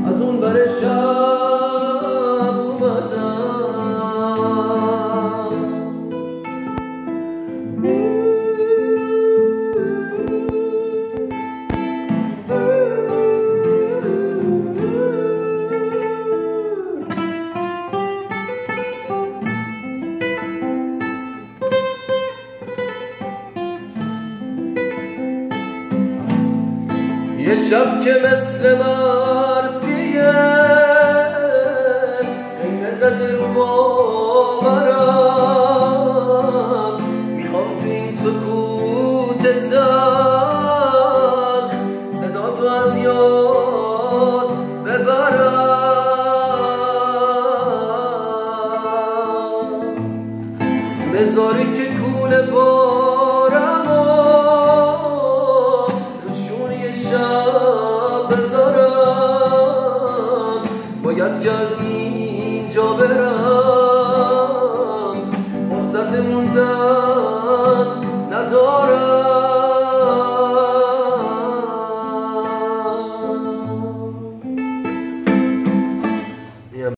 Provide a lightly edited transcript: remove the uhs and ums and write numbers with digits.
از اون بر شب اومدم. یه شب که مثل مرسیه خیمه زده رو باورم، میخوام تو این سکوت تلخ صدا تو از یاد ببرم. بذاری که کوله بارم بذارم، باید که از اینجا برم.